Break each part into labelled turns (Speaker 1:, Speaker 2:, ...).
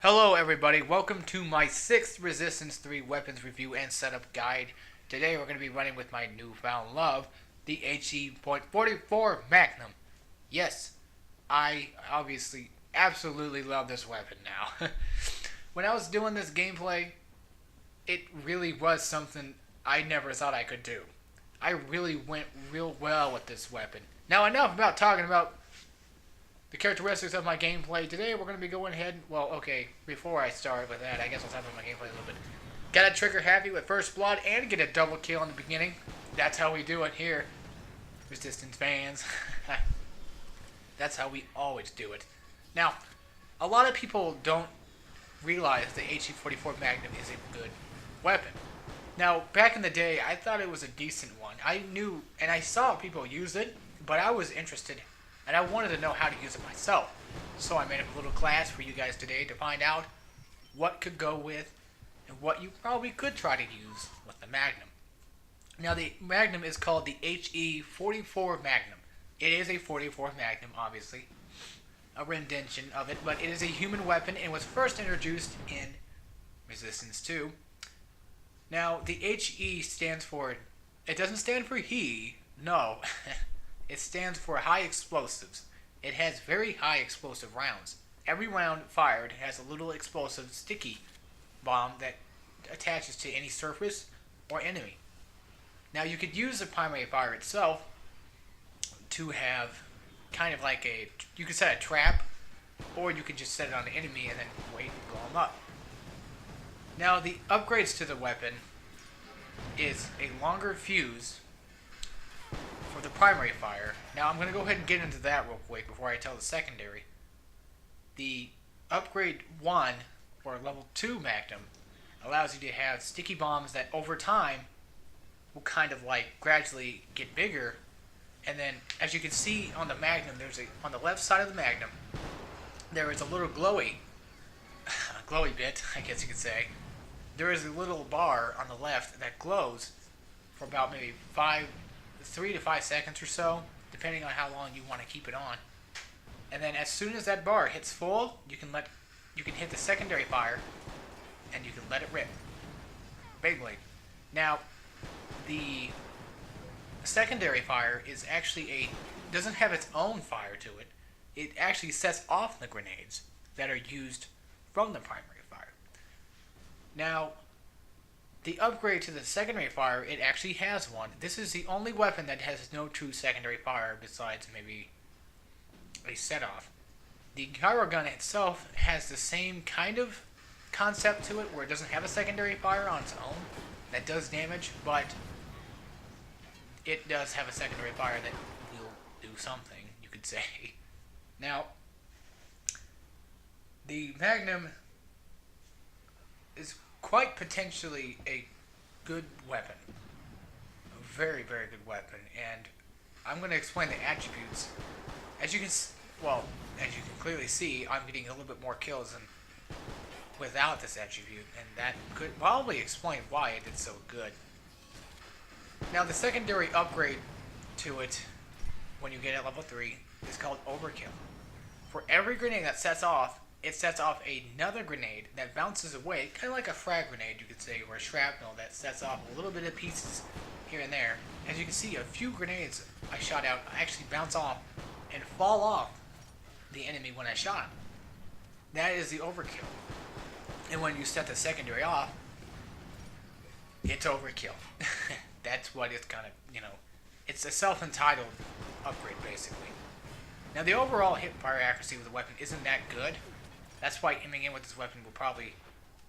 Speaker 1: Hello everybody, welcome to my 6th Resistance 3 weapons review and setup guide. Today we're going to be running with my newfound love, the HE.44 Magnum. Yes, I obviously absolutely love this weapon now. When I was doing this gameplay, it really was something I never thought I could do. I really went real well with this weapon. Now enough about talking about the characteristics of my gameplay. Today we're going to be going ahead, well, okay, before I start with that, I guess I'll talk about my gameplay a little bit. Got a trigger happy with first blood and get a double kill in the beginning. That's how we do it here, Resistance fans. That's how we always do it. Now, a lot of people don't realize the HE.44 Magnum is a good weapon. Now, back in the day, I thought it was a decent one. I knew, and I saw people use it, but I was interested and I wanted to know how to use it myself. So I made up a little class for you guys today to find out what could go with and what you probably could try to use with the Magnum. Now the Magnum is called the HE.44 Magnum. It is a 44 Magnum, obviously. A rendition of it, but it is a human weapon and was first introduced in Resistance 2. Now the HE stands for, it doesn't stand for he, no. It stands for high explosives. It has very high explosive rounds. Every round fired has a little explosive sticky bomb that attaches to any surface or enemy. Now you could use the primary fire itself to have kind of like a, you could set a trap, or you could just set it on the enemy and then wait and blow them up. Now the upgrades to the weapon is a longer fuse for the primary fire. Now I'm going to go ahead and get into that real quick before I tell the secondary. The upgrade 1 or level 2 Magnum allows you to have sticky bombs that over time will kind of like gradually get bigger, and then as you can see on the Magnum, there's a, on the left side of the Magnum there is a little glowy bit, I guess you could say. There is a little bar on the left that glows for about maybe 3 to 5 seconds or so, depending on how long you want to keep it on. And then as soon as that bar hits full, you can hit the secondary fire and you can let it rip. Beyblade. Now, the secondary fire is actually doesn't have its own fire to it. It actually sets off the grenades that are used from the primary fire. Now, the upgrade to the secondary fire, it actually has one. This is the only weapon that has no true secondary fire besides maybe a set-off. The gyro gun itself has the same kind of concept to it, where it doesn't have a secondary fire on its own that does damage, but it does have a secondary fire that will do something, you could say. Now, the Magnum is quite potentially a good weapon. A very, very good weapon. And I'm going to explain the attributes. As you can clearly see, I'm getting a little bit more kills than without this attribute, and that could probably explain why it did so good. Now, the secondary upgrade to it, when you get at level 3, is called Overkill. For every grenade that sets off, it sets off another grenade that bounces away, kind of like a frag grenade, you could say, or a shrapnel that sets off a little bit of pieces here and there. As you can see, a few grenades I shot out actually bounce off and fall off the enemy when I shot him. That is the overkill. And when you set the secondary off, it's overkill. That's what it's kind of, it's a self-entitled upgrade, basically. Now, the overall hip-fire accuracy with the weapon isn't that good. That's why aiming in with this weapon will probably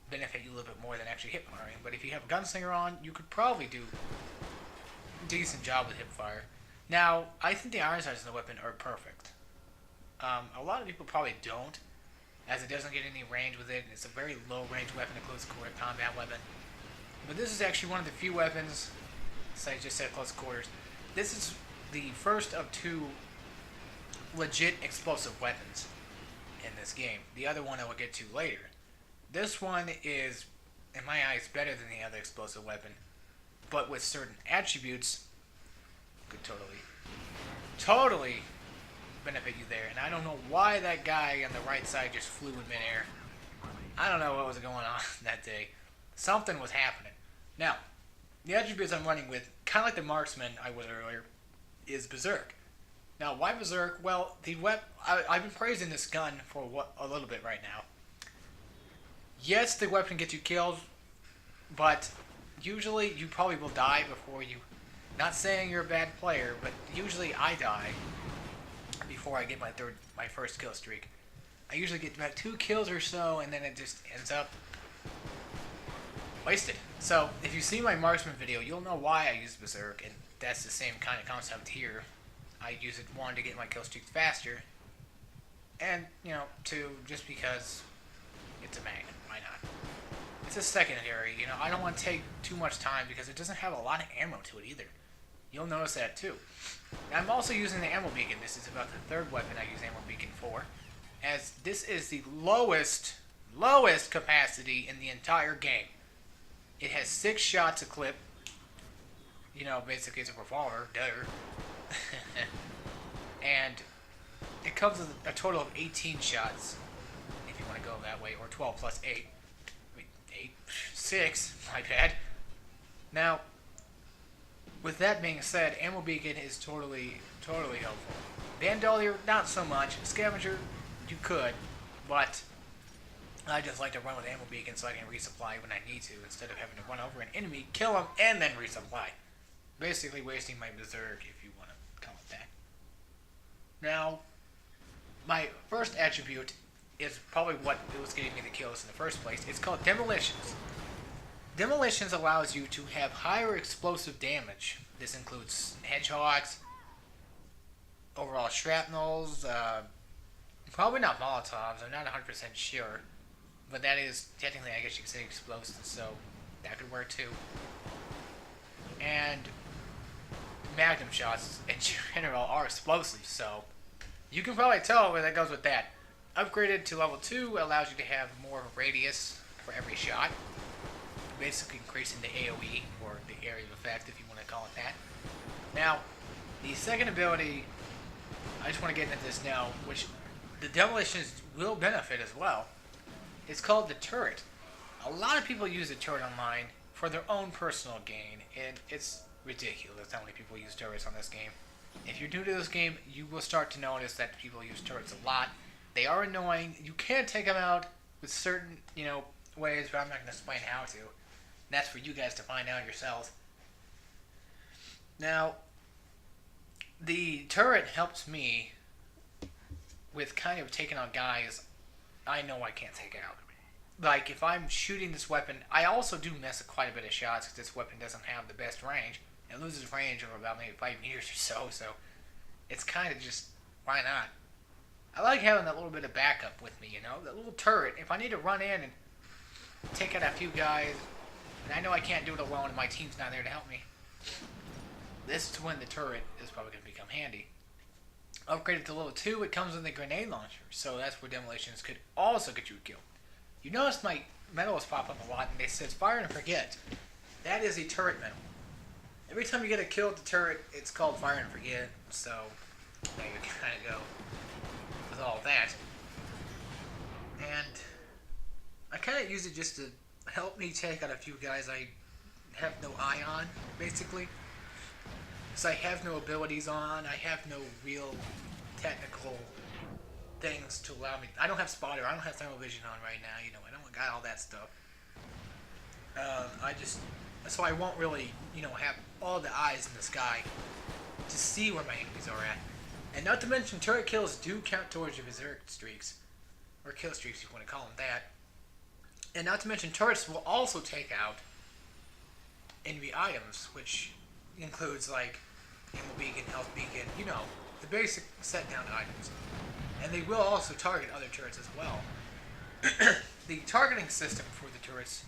Speaker 1: benefit you a little bit more than actually hip firing. But if you have a gunslinger on, you could probably do a decent job with hip fire. Now, I think the iron sights in the weapon are perfect. A lot of people probably don't, as it doesn't get any range with it. And it's a very low range weapon, a close quarter combat weapon. But this is actually one of the few weapons, as I just said, close quarters. This is the first of 2 legit explosive weapons in this game. The other one I will get to later. This one is, in my eyes, better than the other explosive weapon, but with certain attributes, could totally benefit you there. And I don't know why that guy on the right side just flew in midair. I don't know what was going on that day. Something was happening. Now, the attributes I'm running with, kind of like the marksman I was earlier, is Berserk. Now, why Berserk? Well, I've been praising this gun for a little bit right now. Yes, the weapon gets you killed, but usually you probably will die before you. Not saying you're a bad player, but usually I die before I get my first kill streak. I usually get about 2 kills or so, and then it just ends up wasted. So, if you see my marksman video, you'll know why I use Berserk, and that's the same kind of concept here. I use it, 1, to get my kill streaks faster, and, 2, just because it's a Magnum. Why not? It's a secondary, I don't want to take too much time because it doesn't have a lot of ammo to it either. You'll notice that too. Now, I'm also using the ammo beacon. This is about the 3rd weapon I use ammo beacon for, as this is the lowest capacity in the entire game. It has 6 shots a clip. Basically it's a revolver, and it comes with a total of 18 shots, if you want to go that way, or 12 plus 8. 6, my bad. Now, with that being said, ammo beacon is totally helpful. Bandolier, not so much. Scavenger, you could, but I just like to run with ammo beacon so I can resupply when I need to, instead of having to run over an enemy, kill them, and then resupply. Basically wasting my Berserk, if you want to call it that. Now, my first attribute is probably what was getting me the kills in the first place. It's called Demolitions. Demolitions allows you to have higher explosive damage. This includes hedgehogs, overall shrapnels, probably not Molotovs, I'm not 100% sure. But that is, technically, I guess you could say explosive, so that could work too. And Magnum shots, in general, are explosive, so you can probably tell where that goes with that. Upgraded to level 2 allows you to have more radius for every shot, basically increasing the AoE, or the area of effect, if you want to call it that. Now, the second ability, I just want to get into this now, which the Demolitions will benefit as well. It's called the Turret. A lot of people use the Turret online for their own personal gain, and it's ridiculous how many people use turrets on this game. If you're new to this game, you will start to notice that people use turrets a lot. They are annoying. You can take them out with certain, ways, but I'm not going to explain how to. That's for you guys to find out yourselves. Now, the turret helps me with kind of taking on guys I know I can't take out. Like, if I'm shooting this weapon, I also do miss quite a bit of shots because this weapon doesn't have the best range. It loses range over about maybe 5 meters or so it's kind of just, why not? I like having that little bit of backup with me, that little turret. If I need to run in and take out a few guys, and I know I can't do it alone and my team's not there to help me, this is when the turret is probably going to become handy. Upgraded to level 2, it comes with a grenade launcher, so that's where Demolitions could also get you a kill. You notice my medals pop up a lot, and it says fire and forget. That is a turret medal. Every time you get a kill with the turret, it's called fire and forget, so there you kind of go with all that. And I kind of use it just to help me take out a few guys I have no eye on, basically. Because I have no abilities on, I have no real technical things to allow me. I don't have spotter, I don't have thermal vision on right now, I don't got all that stuff. So I won't really, have all the eyes in the sky to see where my enemies are at. And not to mention, turret kills do count towards your Berserk streaks, or kill streaks if you want to call them that. And not to mention, turrets will also take out enemy items, which includes like ammo beacon, health beacon, the basic set down items. And they will also target other turrets as well. The targeting system for the turrets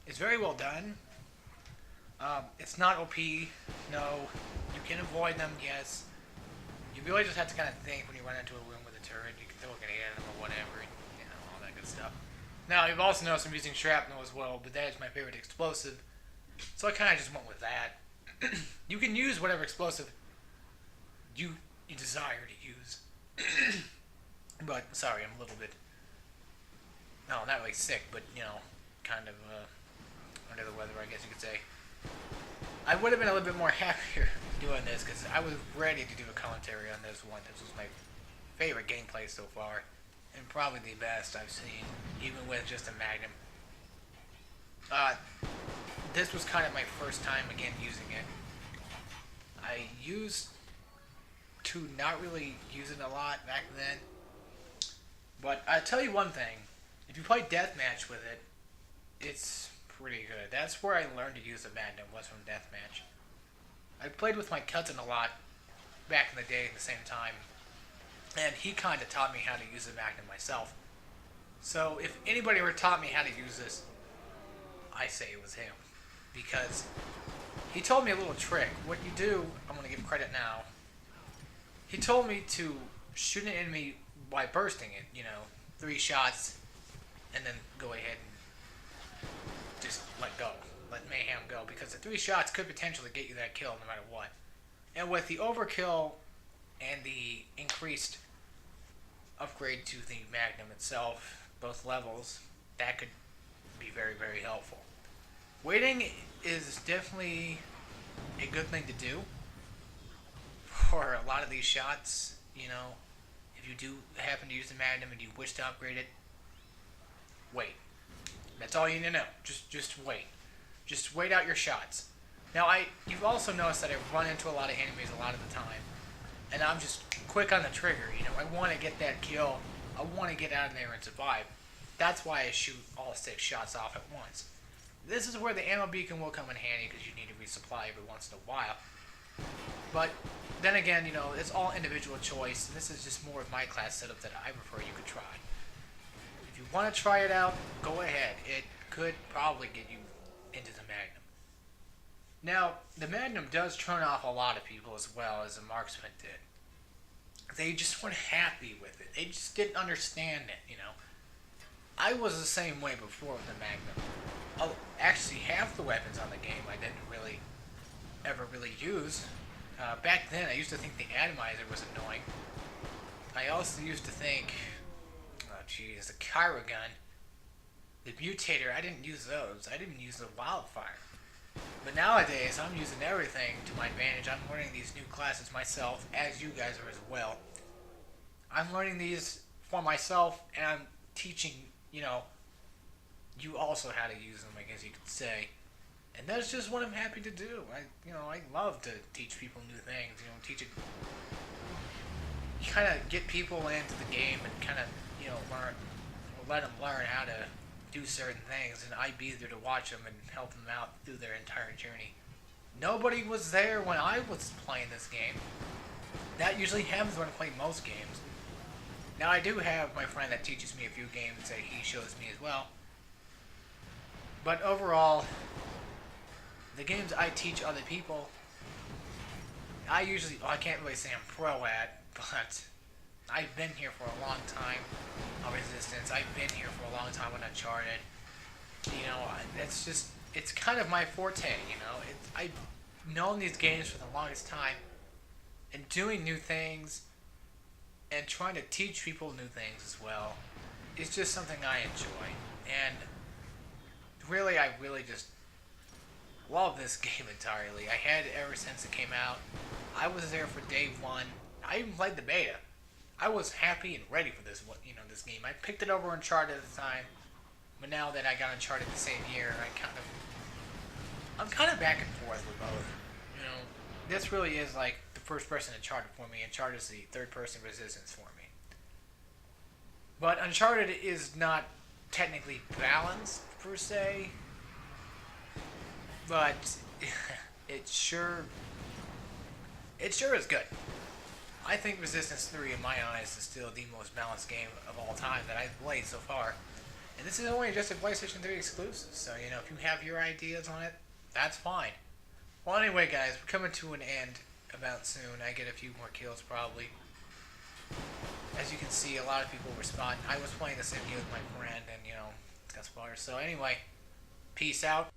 Speaker 1: is very well done. It's not OP, no. You can avoid them, yes. You really just have to kind of think when you run into a room with a turret. You can throw a grenade at them or whatever, and, all that good stuff. Now, you've also noticed I'm using shrapnel as well, but that is my favorite explosive. So I kind of just went with that. You can use whatever explosive you desire to use. But, sorry, I'm a little bit no, not really sick, but kind of under the weather, I guess you could say. I would have been a little bit more happier doing this because I was ready to do a commentary on this one. This was my favorite gameplay so far, and probably the best I've seen, even with just a Magnum. This was kind of my first time again using it. I used to not really use it a lot back then, but I'll tell you one thing: if you play deathmatch with it, it's pretty good. That's where I learned to use the Magnum, was from deathmatch. I played with my cousin a lot back in the day at the same time, and he kind of taught me how to use the Magnum myself. So if anybody ever taught me how to use this, I say it was him, because he told me a little trick. What you do, I'm going to give credit now. He told me to shoot an enemy by bursting it, 3 shots, and then go ahead and just let go. Let mayhem go, because the 3 shots could potentially get you that kill no matter what. And with the overkill and the increased upgrade to the Magnum itself, both levels, that could be very, very helpful. Waiting is definitely a good thing to do for a lot of these shots. If you do happen to use the Magnum and you wish to upgrade it, wait. That's all you need to know. Just wait. Just wait out your shots. Now, you've also noticed that I run into a lot of enemies a lot of the time, and I'm just quick on the trigger. I want to get that kill. I want to get out of there and survive. That's why I shoot all 6 shots off at once. This is where the ammo beacon will come in handy, because you need to resupply every once in a while. But then again, it's all individual choice. And this is just more of my class setup that I prefer you could try. If you want to try it out, go ahead. It could probably get you into the Magnum. Now, the Magnum does turn off a lot of people as well as the Marksman did. They just weren't happy with it. They just didn't understand it, I was the same way before with the Magnum. Actually, half the weapons on the game I didn't ever really use. Back then, I used to think the Atomizer was annoying. I also used to think, the Kyro Gun, the Mutator, I didn't use those. I didn't use the Wildfire. But nowadays, I'm using everything to my advantage. I'm learning these new classes myself, as you guys are as well. I'm learning these for myself, and I'm teaching, you also how to use them, I guess you could say. And that's just what I'm happy to do. I love to teach people new things. Teach it. You kind of get people into the game and kind of, let them learn how to do certain things, and I'd be there to watch them and help them out through their entire journey. Nobody was there when I was playing this game. That usually happens when I play most games. Now, I do have my friend that teaches me a few games that he shows me as well. But overall, the games I teach other people, I can't really say I'm pro at, but I've been here for a long time on Resistance. I've been here for a long time on Uncharted. It's kind of my forte, I've known these games for the longest time, and doing new things and trying to teach people new things as well is just something I enjoy. And really, I really just love this game entirely. I had it ever since it came out. I was there for day 1. I even played the beta. I was happy and ready for this this game. I picked it over Uncharted at the time, but now that I got Uncharted the same year, I'm kind of back and forth with both. This really is like the first-person Uncharted for me. Uncharted is the third-person Resistance for me. But Uncharted is not technically balanced per se, but it sure is good. I think Resistance 3, in my eyes, is still the most balanced game of all time that I've played so far. And this is only just a PlayStation 3 exclusive, so, if you have your ideas on it, that's fine. Well, anyway, guys, we're coming to an end about soon. I get a few more kills, probably. As you can see, a lot of people respond. I was playing the same game with my friend, and, it's got spoilers. So, anyway, peace out.